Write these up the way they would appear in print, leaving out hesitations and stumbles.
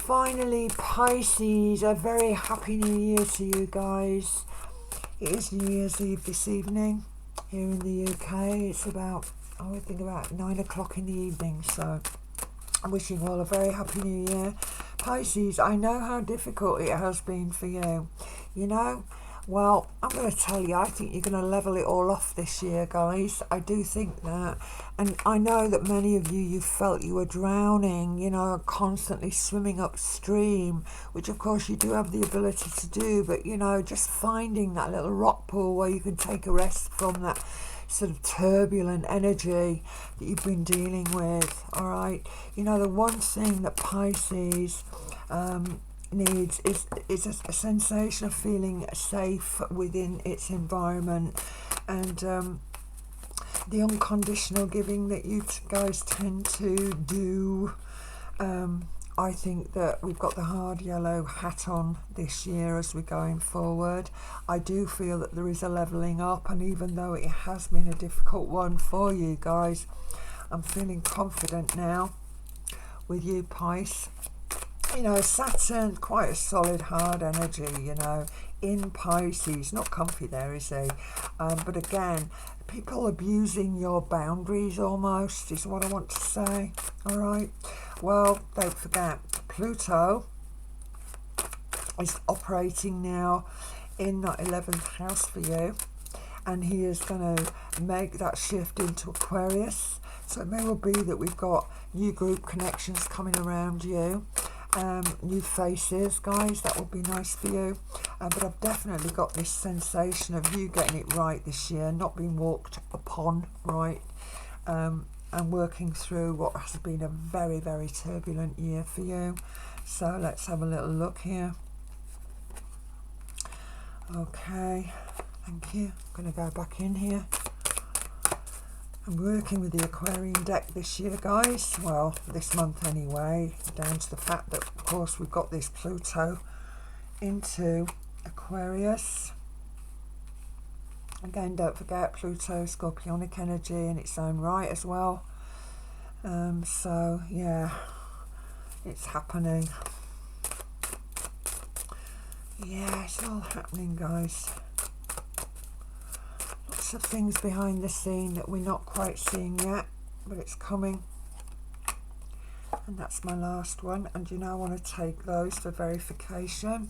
finally, Pisces, a very happy new year to you guys. It is New Year's Eve this evening here in the UK. It's about, I would think about 9 o'clock in the evening, so I'm wishing you all a very happy new year. Pisces, I know how difficult it has been for you. You know, well, I'm going to tell you, I think you're going to level it all off this year, guys. I do think that. And I know that many of you, you felt you were drowning, you know, constantly swimming upstream, which of course you do have the ability to do, but, you know, just finding that little rock pool where you can take a rest from that sort of turbulent energy that you've been dealing with. All right, you know, the one thing that Pisces needs is a sensation of feeling safe within its environment, and the unconditional giving that you guys tend to do. I think that we've got the hard yellow hat on this year as we're going forward. I do feel that there is a levelling up, and even though it has been a difficult one for you guys, I'm feeling confident now with you, Pisces. You know, Saturn, quite a solid, hard energy, you know, in Pisces. Not comfy there, is he? But again, people abusing your boundaries almost is what I want to say. All right. Well, don't forget, Pluto is operating now in that 11th house for you, and he is going to make that shift into Aquarius. So it may well be that we've got new group connections coming around you, new faces, guys. That would be nice for you. But I've definitely got this sensation of you getting it right this year, not being walked upon, right? And working through what has been a very, very turbulent year for you. So let's have a little look here. Okay, thank you. I'm going to go back in here. I'm working with the Aquarian deck this year, guys. Well, this month anyway, down to the fact that, of course, we've got this Pluto into Aquarius. Again, don't forget, Pluto, scorpionic energy in its own right as well. So, yeah, it's happening. Yeah, it's all happening, guys. Lots of things behind the scene that we're not quite seeing yet, but it's coming. And that's my last one. And you know, I want to take those for verification.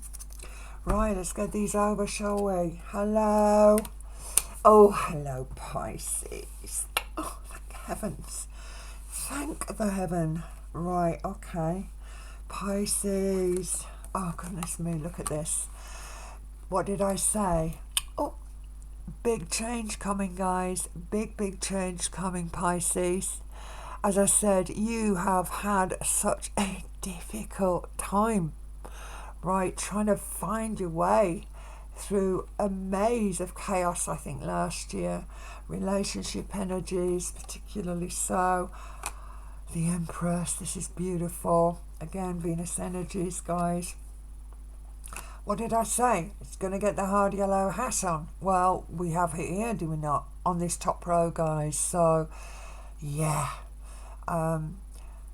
Right, let's get these over, shall we? Hello. Oh, hello, Pisces. Oh, thank heavens. Thank the heaven. Right, okay. Pisces. Oh, goodness me, look at this. What did I say? Oh, big change coming, guys. Big change coming, Pisces. As I said, you have had such a difficult time, right? Trying to find your way through a maze of chaos, I think, last year. Relationship energies, particularly so. The Empress, this is beautiful. Again, Venus energies, guys. What did I say? It's going to get the hard yellow hat on. Well, we have it here, do we not? On this top row, guys. So, yeah.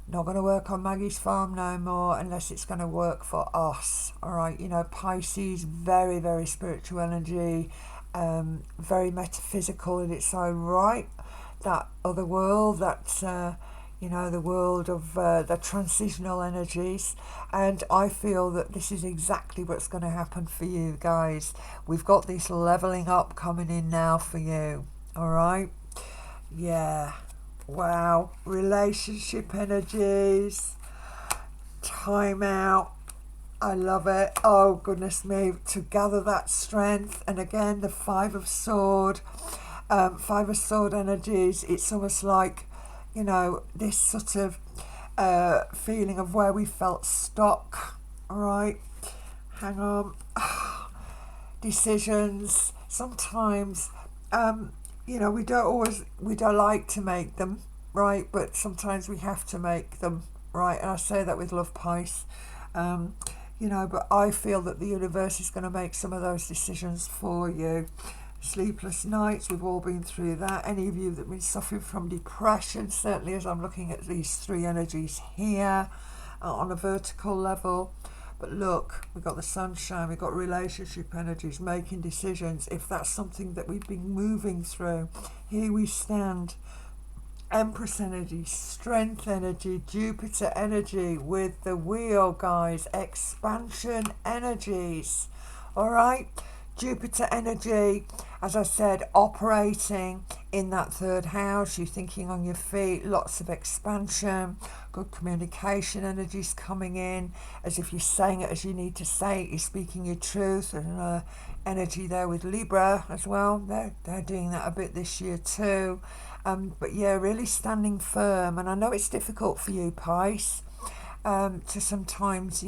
Not going to work on Maggie's farm no more unless it's going to work for us. All right, you know, Pisces, very, very spiritual energy, very metaphysical in its own right. That other world, that, you know, the world of the transitional energies. And I feel that this is exactly what's going to happen for you guys. We've got this leveling up coming in now for you. All right. Yeah. Wow. Relationship energies. Time out. I love it. Oh, goodness me. To gather that strength. And again, the Five of Sword. Five of Sword energies. It's almost like, you know, this sort of feeling of where we felt stuck. All right. Hang on. Decisions. Sometimes, you know, we don't like to make them, right? But sometimes we have to make them, right? And I say that with love, Pisces. You know, but I feel that the universe is going to make some of those decisions for you. Sleepless nights, we've all been through that. Any of you that have been suffering from depression, certainly as I'm looking at these three energies here, on a vertical level. But look, we've got the sunshine, we've got relationship energies, making decisions. If that's something that we've been moving through, here we stand. Empress energy, strength energy, Jupiter energy with the wheel, guys. Expansion energies. All right. Jupiter energy, as I said, operating in that third house. You're thinking on your feet, lots of expansion, good communication energies coming in, as if you're saying it as you need to say it, you're speaking your truth. And energy there with Libra as well. They're doing that a bit this year too. But yeah, really standing firm. And I know it's difficult for you, Pisces, to sometimes,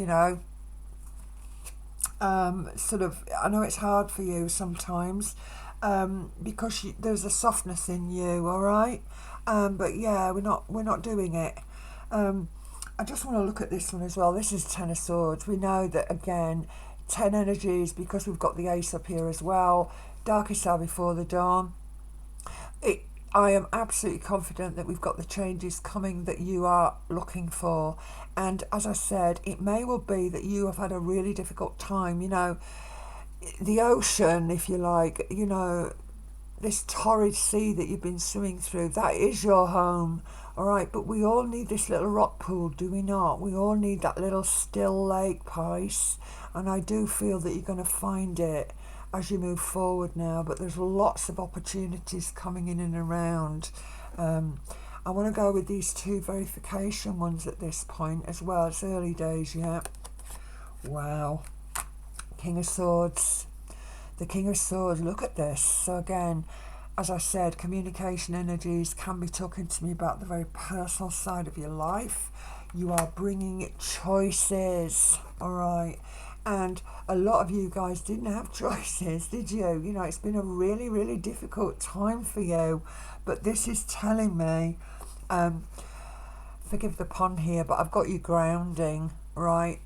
I know it's hard for you sometimes, because there's a softness in you, all right? But yeah, we're not doing it. I just want to look at this one as well. This is Ten of Swords. We know that, again, 10 energies, because we've got the Ace up here as well. Darkest hour before the dawn. I am absolutely confident that we've got the changes coming that you are looking for. And as I said, it may well be that you have had a really difficult time. The ocean, if you like, this torrid sea that you've been swimming through, that is your home. All right, but we all need this little rock pool, do we not? We all need that little still lake, Pisces. And I do feel that you're going to find it as you move forward now, but there's lots of opportunities coming in and around. I want to go with these two verification ones at this point as well. It's early days yet. Wow. King of Swords. The King of Swords, look at this. So again, as I said, communication energies can be talking to me about the very personal side of your life. You are bringing choices, all right? And a lot of you guys didn't have choices, did you? It's been a really, really difficult time for you. But this is telling me, forgive the pun here, but I've got you grounding, right?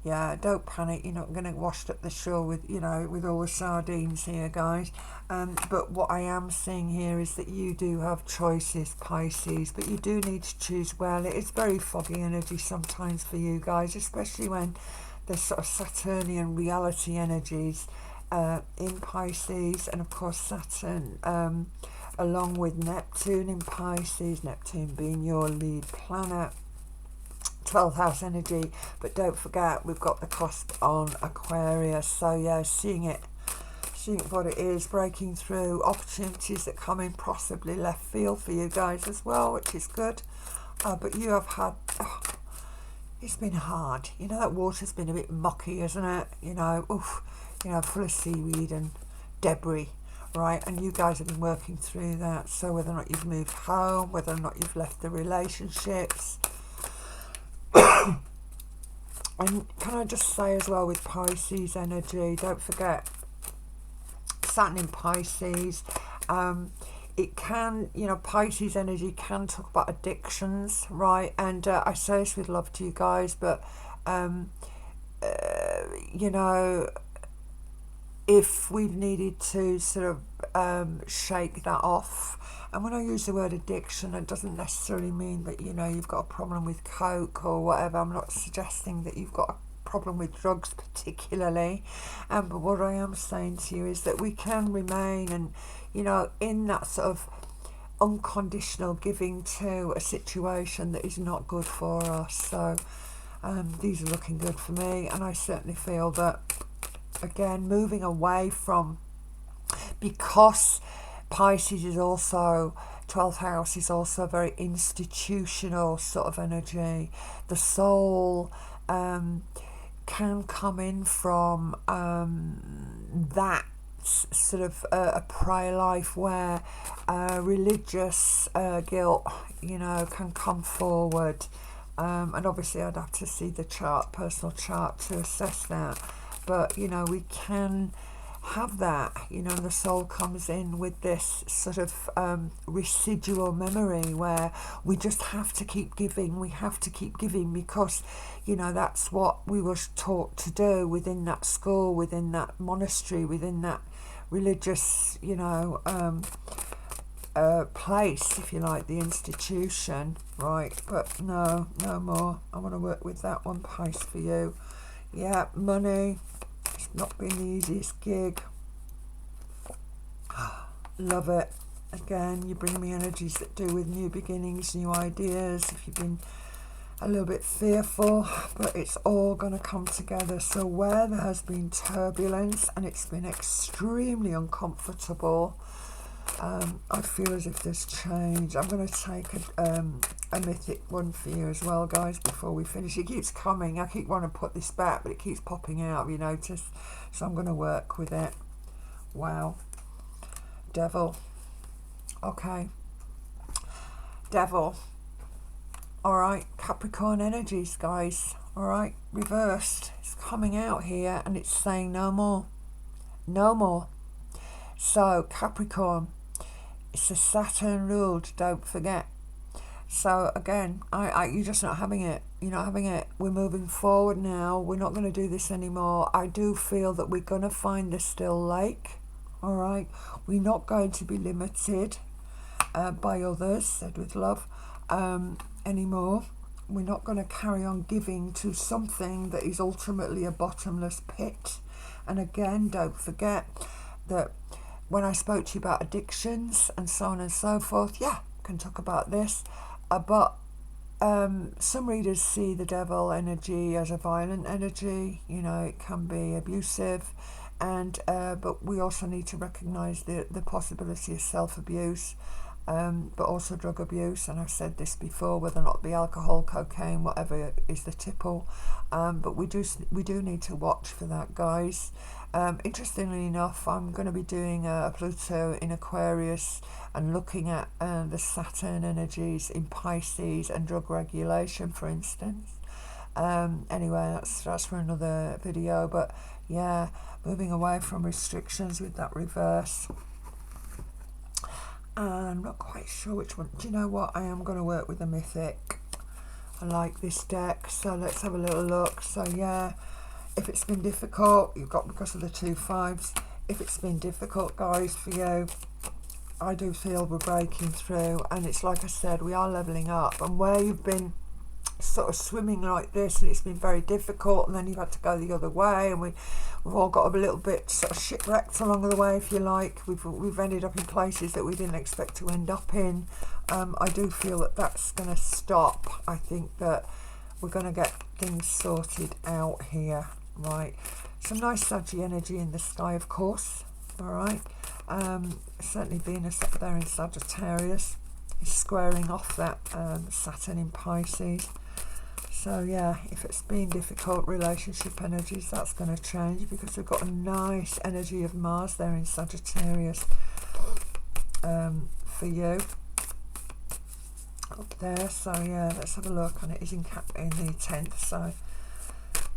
Yeah, don't panic. You're not going to wash up the shore with all the sardines here, guys. But what I am seeing here is that you do have choices, Pisces, but you do need to choose well. It is very foggy energy sometimes for you guys, especially when there's sort of Saturnian reality energies in Pisces, and of course Saturn along with Neptune in Pisces, Neptune being your lead planet, 12th house energy. But don't forget, we've got the cusp on Aquarius. So yeah, seeing it what it is, breaking through, opportunities that come in possibly left field for you guys as well, which is good. But you have had... it's been hard. That water's been a bit mucky, isn't it? Full of seaweed and debris, right? And you guys have been working through that. So whether or not you've moved home, whether or not you've left the relationships. And can I just say as well with Pisces energy, don't forget, Saturn in Pisces, it can, Pisces energy can talk about addictions, right? And I say this with love to you guys, but, if we've needed to sort of shake that off, and when I use the word addiction, it doesn't necessarily mean that, you've got a problem with coke or whatever. I'm not suggesting that you've got a problem with drugs particularly, but what I am saying to you is that we can remain and in that sort of unconditional giving to a situation that is not good for us. So these are looking good for me, and I certainly feel that, again, moving away from, because Pisces is also, 12th house is also a very institutional sort of energy. The soul can come in from that sort of a prior life where religious guilt, can come forward. And obviously I'd have to see the chart, personal chart, to assess that. But, we can have that, the soul comes in with this sort of residual memory where we just have to keep giving, because, that's what we were taught to do within that school, within that monastery, within that religious, place, if you like, the institution, right? But no more. I want to work with that one, Pisces, for you. Yeah, money. It's not been the easiest gig. Love it. Again, you bring me energies that do with new beginnings, new ideas. If you've been a little bit fearful, but it's all going to come together. So where there has been turbulence and it's been extremely uncomfortable, I feel as if there's change. I'm going to take a mythic one for you as well, guys, before we finish. It keeps coming. I keep wanting to put this back, but it keeps popping out, have you noticed? So I'm going to work with it. Wow. Devil. Okay. Devil. Alright, Capricorn energies, guys. Alright, reversed. It's coming out here and it's saying no more. No more. So, Capricorn, it's a Saturn ruled, don't forget. So, again, you're just not having it. You're not having it. We're moving forward now. We're not going to do this anymore. I do feel that we're going to find the still lake. Alright, we're not going to be limited by others, said with love. Anymore. We're not going to carry on giving to something that is ultimately a bottomless pit. And again, don't forget that when I spoke to you about addictions and so on and so forth, yeah, can talk about this, but some readers see the devil energy as a violent energy. You know, it can be abusive, and but we also need to recognize the possibility of self-abuse, but also drug abuse. And I've said this before, whether or not it be alcohol, cocaine, whatever is the tipple, but we do need to watch for that, guys. Interestingly enough, I'm going to be doing a Pluto in Aquarius and looking at the Saturn energies in Pisces and drug regulation, for instance. Anyway, that's for another video. But yeah, moving away from restrictions with that reverse. I'm not quite sure which one. Do you know what? I am going to work with the mythic. I like this deck, so let's have a little look. So yeah, if it's been difficult, you've got, because of the 2 5s, if it's been difficult, guys, for you, I do feel we're breaking through. And it's like I said, we are leveling up. And where you've been sort of swimming like this and it's been very difficult, and then you've had to go the other way, and we've all got a little bit sort of shipwrecked along the way, if you like. We've ended up in places that we didn't expect to end up in. I do feel that that's going to stop. I think that we're going to get things sorted out here, right? Some nice Saggy energy in the sky, of course. All right, certainly Venus up there in Sagittarius is squaring off that Saturn in Pisces. So yeah, if it's been difficult relationship energies, that's going to change, because we've got a nice energy of Mars there in Sagittarius for you up there. So yeah, let's have a look. And it is in the 10th, so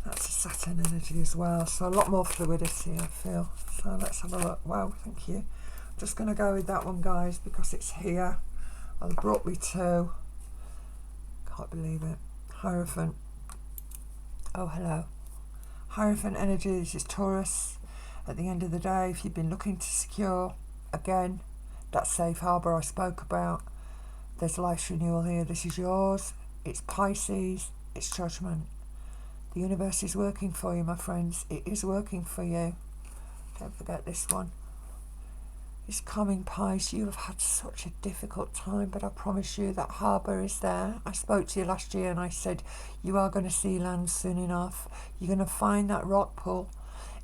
that's a Saturn energy as well. So a lot more fluidity, I feel. So let's have a look. Wow, thank you. I'm just going to go with that one, guys, because it's here. Well, it brought me to, can't believe it, Hierophant. Oh, hello. Hierophant energy, this is Taurus. At the end of the day, if you've been looking to secure, again, that safe harbour I spoke about, there's life's renewal here. This is yours. It's Pisces. It's judgment. The universe is working for you, my friends. It is working for you. Don't forget this one. It's coming, Pisces. You have had such a difficult time, but I promise you that harbour is there. I spoke to you last year and I said you are going to see land soon enough. You're going to find that rock pool.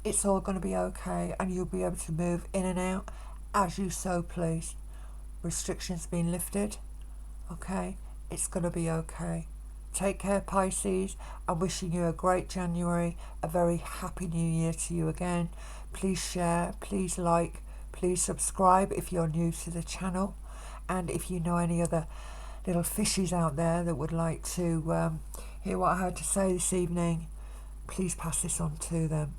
It's all going to be okay, and you'll be able to move in and out as you so please. Restrictions being lifted. Okay, it's going to be okay. Take care, Pisces. I'm wishing you a great January, a very happy new year to you again. Please share, please like, please subscribe if you're new to the channel, and if you know any other little fishies out there that would like to hear what I had to say this evening, please pass this on to them.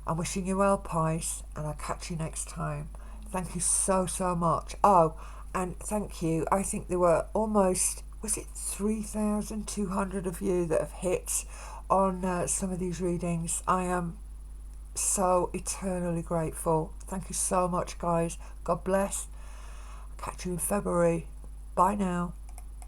I'm wishing you well, Pisces, and I'll catch you next time. Thank you so much. Oh, and thank you. I think there were almost, was it 3,200 of you that have hit on some of these readings. I am so eternally grateful. Thank you so much, guys. God bless. Catch you in February. Bye now.